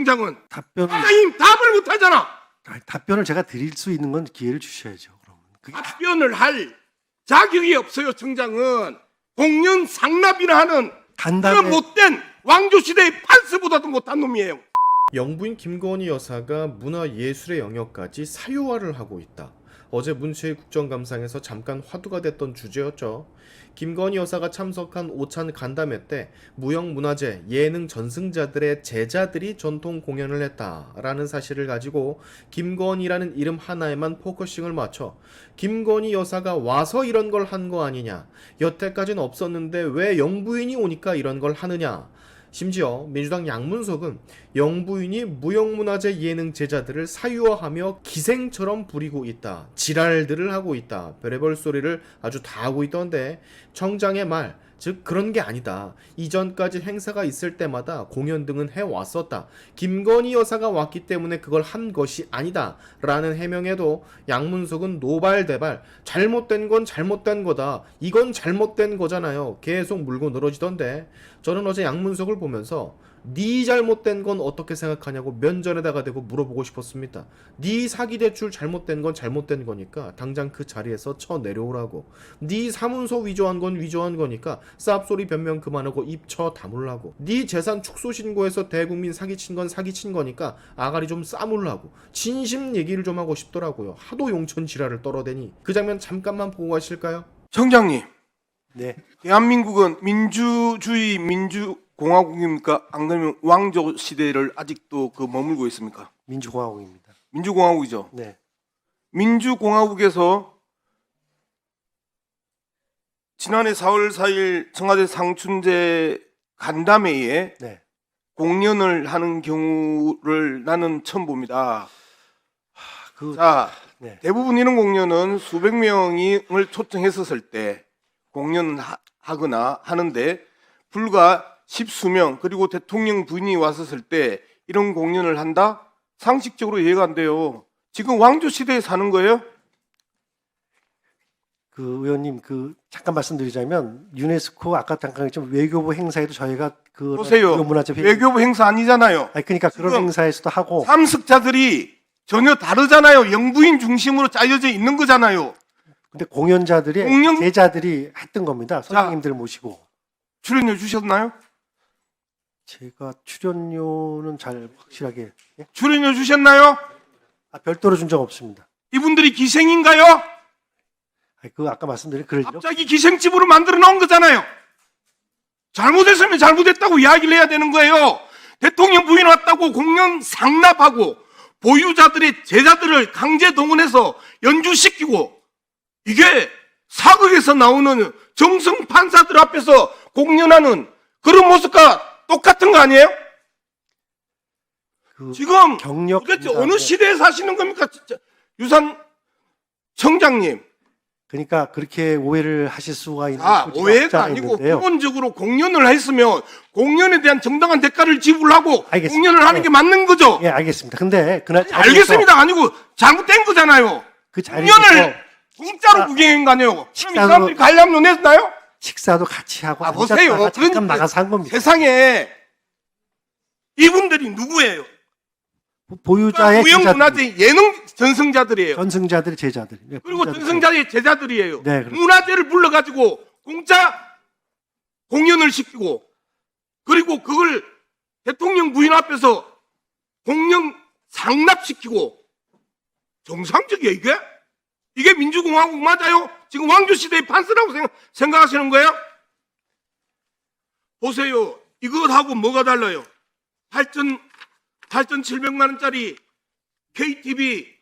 청장은? 답변을 청장님 답을 못하잖아. 답변을 제가 드릴 수 있는 건 기회를 주셔야죠. 그러면 그게 답변을 할 자격이 없어요. 청장은 공연 상납이나 하는 그런 못된 왕조시대의 판스보다도 못한 놈이에요. 영부인 김건희 여사가 문화예술의 영역까지 사유화를 하고 있다. 어제 문체위 국정감상에서 잠깐 화두가 됐던 주제였죠. 김건희 여사가 참석한 오찬 간담회 때 무형문화재, 예능 전승자들의 제자들이 전통 공연을 했다라는 사실을 가지고 김건희라는 이름 하나에만 포커싱을 맞춰 김건희 여사가 와서 이런 걸 한 거 아니냐, 여태까지는 없었는데 왜 영부인이 오니까 이런 걸 하느냐, 심지어 민주당 양문석은 영부인이 무형문화재 예능 제자들을 사유화하며 기생처럼 부리고 있다, 지랄들을 하고 있다, 별의별 소리를 아주 다 하고 있던데, 청장의 말, 즉 그런 게 아니다, 이전까지 행사가 있을 때마다 공연 등은 해왔었다, 김건희 여사가 왔기 때문에 그걸 한 것이 아니다 라는 해명에도 양문석은 노발대발 잘못된 건 잘못된 거다, 이건 잘못된 거잖아요, 계속 물고 늘어지던데, 저는 어제 양문석을 보면서 네 잘못된 건 어떻게 생각하냐고 면전에다가 대고 물어보고 싶었습니다. 네 사기대출 잘못된 건 잘못된 거니까 당장 그 자리에서 쳐내려오라고, 네 사문서 위조한 건 위조한 거니까 쌉소리 변명 그만하고 입 쳐 다물라고, 네 재산 축소 신고해서 대국민 사기친 건 사기친 거니까 아가리 좀 싸물라고, 진심 얘기를 좀 하고 싶더라고요. 하도 용천 지랄을 떨어대니. 그 장면 잠깐만 보고 가실까요? 청장님, 네. 대한민국은 민주주의 민주공화국입니까? 안 그러면 왕조 시대를 아직도 머물고 있습니까? 민주공화국입니다. 민주공화국이죠. 네. 민주공화국에서 지난해 4월 4일 청와대 상춘제 간담회에 네. 공연을 하는 경우를 나는 처음 봅니다. 그 자, 네. 대부분 이런 공연은 수백 명을 초청했었을 때 공연하거나 하는데, 불과 십수명, 그리고 대통령 부인이 왔었을 때 이런 공연을 한다? 상식적으로 이해가 안 돼요. 지금 왕조 시대에 사는 거예요? 그 의원님, 잠깐 말씀드리자면 유네스코 아까 잠깐 좀 외교부 행사에도 저희가 보세요. 무형문화재 외교부 행사 아니잖아요. 아니 그러니까 그런 지금 행사에서도 하고 참석자들이 전혀 다르잖아요. 영부인 중심으로 짜여져 있는 거잖아요. 근데 공연자들이 제자들이 했던 겁니다. 선생님들 모시고. 출연료 주셨나요? 제가 출연료는 잘 확실하게 출연료 주셨나요? 별도로 준 적 없습니다. 이분들이 기생인가요? 아니, 아까 말씀드린 그럴 일 갑자기 기생집으로 만들어 놓은 거잖아요. 잘못했으면 잘못했다고 이야기를 해야 되는 거예요. 대통령 부인 왔다고 공연 상납하고 보유자들의 제자들을 강제 동원해서 연주시키고, 이게 사극에서 나오는 정성 판사들 앞에서 공연하는 그런 모습과 똑같은 거 아니에요? 지금 경력 도대체 어느 시대에 사시는 겁니까? 진짜. 유산 청장님. 그러니까 그렇게 오해를 하실 수가 있는 오해가 아니고 있는데요. 기본적으로 공연을 했으면 공연에 대한 정당한 대가를 지불하고 알겠습니다. 공연을 하는 게 맞는 거죠. 예, 알겠습니다. 근데 그날 알겠습니다. 아니고 잘못된 거잖아요. 그 자리에서 공연을 공짜로 구경한 거 아니에요? 그럼 이 식사도- 사람들이 관람료 냈나요? 식사도 같이 하고 보세요. 앉았다가 잠깐 그러니까 나가서 한 겁니다. 세상에 이분들이 누구예요? 보유자의 무형문화재 예능 전승자들이에요. 전승자들의 제자들. 예, 그리고 보유자들 전승자의 제자들이에요. 네, 그렇죠. 문화재를 불러가지고 공짜 공연을 시키고, 그리고 그걸 대통령 부인 앞에서 공연 상납시키고, 정상적이에요 이게? 이게 민주공화국 맞아요? 지금 왕조시대의 판서라고 생각하시는 거예요? 보세요. 이것하고 뭐가 달라요? 8,700만 원짜리 KTV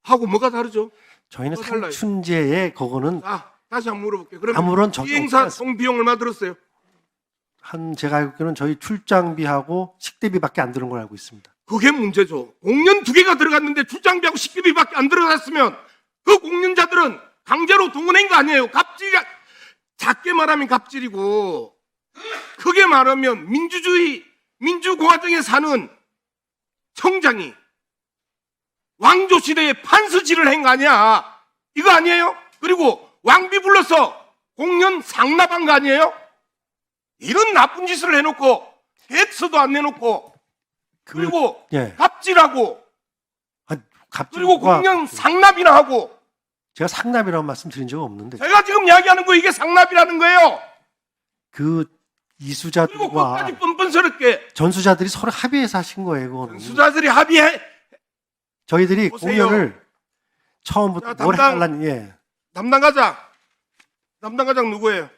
하고 뭐가 다르죠? 저희는 뭐가 달라요? 상춘제에 그거는 다시 한번 물어볼게요. 그럼 아무런 이 적용 행사 없지 성비용 얼마 들었어요? 제가 알기로는 저희 출장비하고 식대비밖에 안 드는 걸 알고 있습니다. 그게 문제죠. 공연 2개가 들어갔는데 출장비하고 식비비밖에 안 들어갔으면 그 공연자들은 강제로 동원한 거 아니에요. 갑질이야. 작게 말하면 갑질이고, 크게 말하면 민주공화정에 사는 청장이 왕조시대에 판서질을 한 거 아니야. 이거 아니에요? 그리고 왕비 불러서 공연 상납한 거 아니에요? 이런 나쁜 짓을 해놓고 개수도 안 내놓고 그리고 예. 갑질하고 아, 갑자기 그리고 공영 상납이나 하고 제가 상납이라고 말씀드린 적은 없는데 제가 지금 이야기하는 거 이게 상납이라는 거예요. 그 그리고 이수자들과 끝까지 뻔뻔스럽게 전수자들이 서로 합의해서 하신 거예요. 그거는. 수자들이 합의해 저희들이 보세요. 공연을 처음부터 자, 뭘 담당- 해달라는 예. 담당 과장 누구예요?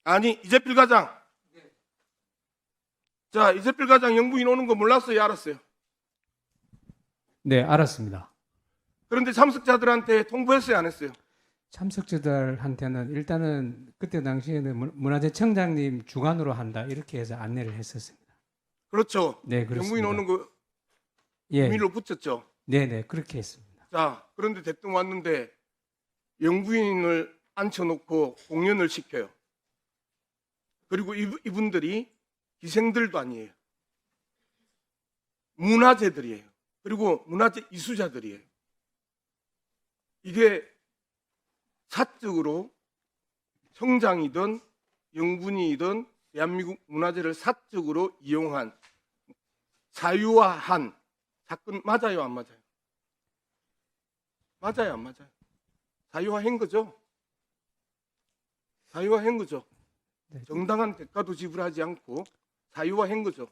아니 이재필 과장. 자 이재필 과장 영부인 오는 거 몰랐어요? 알았어요? 네, 알았습니다. 그런데 참석자들한테 통보했어요? 안 했어요? 참석자들한테는 일단은 그때 당시에는 문화재청장님 주관으로 한다 이렇게 해서 안내를 했었습니다. 그렇죠. 네, 그렇습니다. 영부인 오는 거 예, 비밀로 붙였죠. 네, 네, 그렇게 했습니다. 자 그런데 대통령 왔는데 영부인을 앉혀놓고 공연을 시켜요. 그리고 이분들이 기생들도 아니에요. 문화재들이에요. 그리고 문화재 이수자들이에요. 이게 사적으로 청장이든 영분이든 대한민국 문화재를 사적으로 이용한 사유화한 사건 맞아요, 안 맞아요? 맞아요, 안 맞아요? 사유화한 거죠? 사유화한 거죠? 네. 정당한 대가도 지불하지 않고 사유화한 거죠.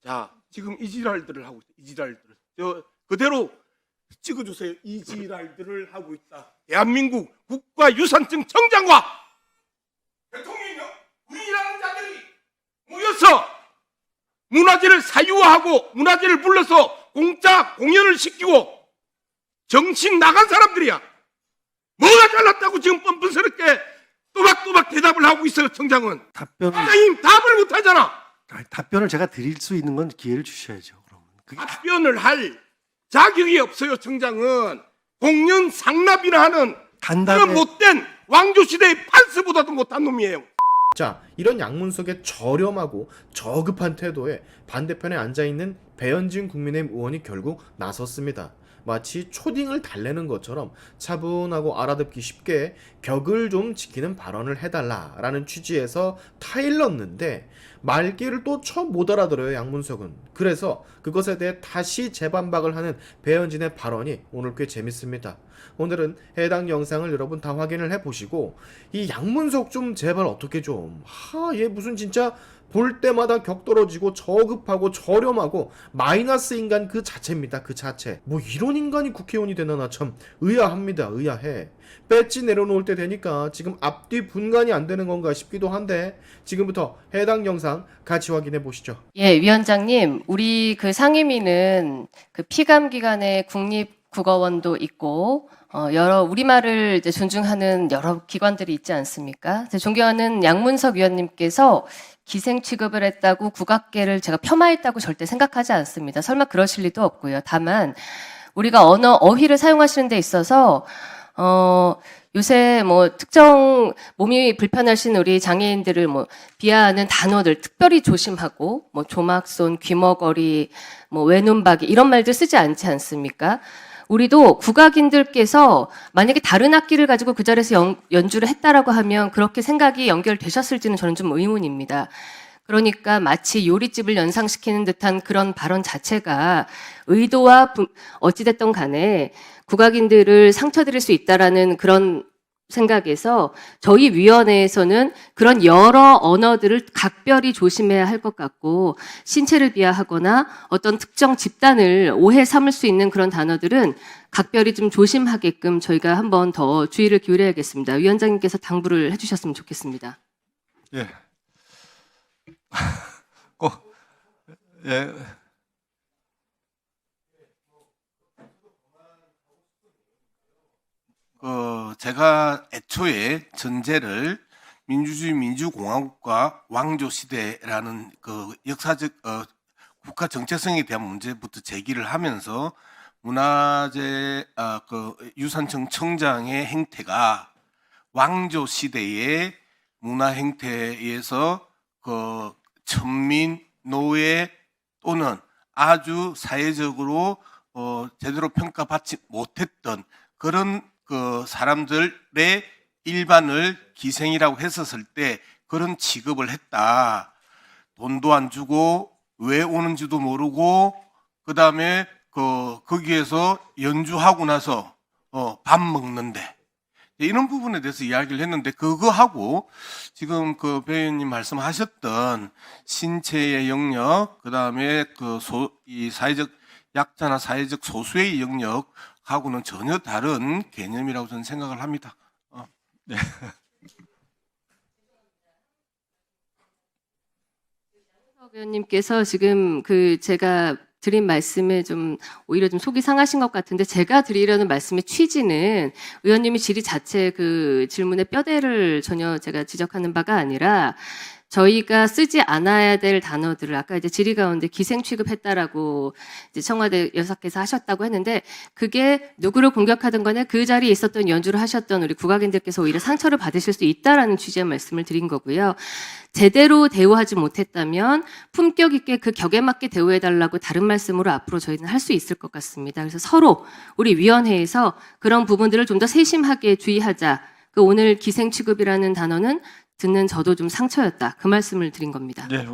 자, 지금 이 지랄들을 하고 있다. 이 지랄들을. 저 그대로 찍어주세요. 이 지랄들을 하고 있다. 대한민국 국가유산청 청장과 대통령이요, 우리라는 자들이 모여서 문화재를 사유화하고 문화재를 불러서 공짜 공연을 시키고 정신 나간 사람들이야. 뭐가 잘났다고 지금 뻔뻔스럽게 또박또박 대답을 하고 있어요. 청장은 과장님 답을 못하잖아. 답변을 제가 드릴 수 있는 건 기회를 주셔야죠. 그러면 그게 답변을 할 자격이 없어요. 청장은 공연 상납이나 하는 간단해. 그런 못된 왕조시대의 판스보다도 못한 놈이에요. 자, 이런 양문석의 저렴하고 저급한 태도에 반대편에 앉아있는 배현진 국민의힘 의원이 결국 나섰습니다. 마치 초딩을 달래는 것처럼 차분하고 알아듣기 쉽게 격을 좀 지키는 발언을 해달라라는 취지에서 타일렀는데 말귀를 또 처음 못 알아들어요, 양문석은. 그래서 그것에 대해 다시 재반박을 하는 배현진의 발언이 오늘 꽤 재밌습니다. 오늘은 해당 영상을 여러분 다 확인을 해보시고 이 양문석 좀 제발 어떻게 좀 얘 무슨 진짜 볼 때마다 격 떨어지고 저급하고 저렴하고 마이너스 인간 그 자체입니다. 그 자체. 뭐 이런 인간이 국회의원이 되나 나 참 의아합니다. 의아해. 배지 내려놓을 때 되니까 지금 앞뒤 분간이 안 되는 건가 싶기도 한데 지금부터 해당 영상 같이 확인해 보시죠. 예, 위원장님, 우리 그 상임위는 그 피감 기관의 국립국어원도 있고 여러 우리말을 이제 존중하는 여러 기관들이 있지 않습니까? 제 존경하는 양문석 위원님께서 기생 취급을 했다고 국악계를 제가 폄하했다고 절대 생각하지 않습니다. 설마 그러실 리도 없고요. 다만 우리가 어휘를 사용하시는 데 있어서 요새 뭐 특정 몸이 불편하신 우리 장애인들을 뭐 비하하는 단어들 특별히 조심하고 뭐 조막손, 귀머거리, 뭐 외눈박이 이런 말들 쓰지 않지 않습니까? 우리도 국악인들께서 만약에 다른 악기를 가지고 그 자리에서 연주를 했다라고 하면 그렇게 생각이 연결되셨을지는 저는 좀 의문입니다. 그러니까 마치 요리집을 연상시키는 듯한 그런 발언 자체가 의도와 어찌됐든 간에 국악인들을 상처드릴 수 있다라는 그런 생각에서 저희 위원회에서는 그런 여러 언어들을 각별히 조심해야 할 것 같고 신체를 비하하거나 어떤 특정 집단을 오해 삼을 수 있는 그런 단어들은 각별히 좀 조심하게끔 저희가 한번 더 주의를 기울여야겠습니다. 위원장님께서 당부를 해주셨으면 좋겠습니다. 예. 예. 제가 애초에 전제를 민주주의 민주공화국과 왕조시대라는 그 역사적 국가 정체성에 대한 문제부터 제기를 하면서 문화재 유산청 청장의 행태가 왕조시대의 문화 행태에서 그 천민, 노예 또는 아주 사회적으로 제대로 평가받지 못했던 그런 그 사람들의 일반을 기생이라고 했었을 때 그런 취급을 했다. 돈도 안 주고 왜 오는지도 모르고 그다음에 거기에서 연주하고 나서 밥 먹는데 이런 부분에 대해서 이야기를 했는데 그거하고 지금 그 배우님 말씀하셨던 신체의 영역 그다음에 이 사회적 약자나 사회적 소수의 영역하고는 전혀 다른 개념이라고 저는 생각을 합니다. 의원님께서 지금 제가 드린 말씀에 좀 오히려 좀 속이 상하신 것 같은데 제가 드리려는 말씀의 취지는 의원님이 질의 자체 그 질문의 뼈대를 전혀 제가 지적하는 바가 아니라 저희가 쓰지 않아야 될 단어들을 아까 이제 질의 가운데 기생 취급했다라고 이제 청와대 여사께서 하셨다고 했는데 그게 누구를 공격하든 간에 그 자리에 있었던 연주를 하셨던 우리 국악인들께서 오히려 상처를 받으실 수 있다라는 취지의 말씀을 드린 거고요. 제대로 대우하지 못했다면 품격 있게 그 격에 맞게 대우해달라고 다른 말씀으로 앞으로 저희는 할 수 있을 것 같습니다. 그래서 서로 우리 위원회에서 그런 부분들을 좀 더 세심하게 주의하자. 그 오늘 기생 취급이라는 단어는 듣는 저도 좀 상처였다. 그 말씀을 드린 겁니다. 네.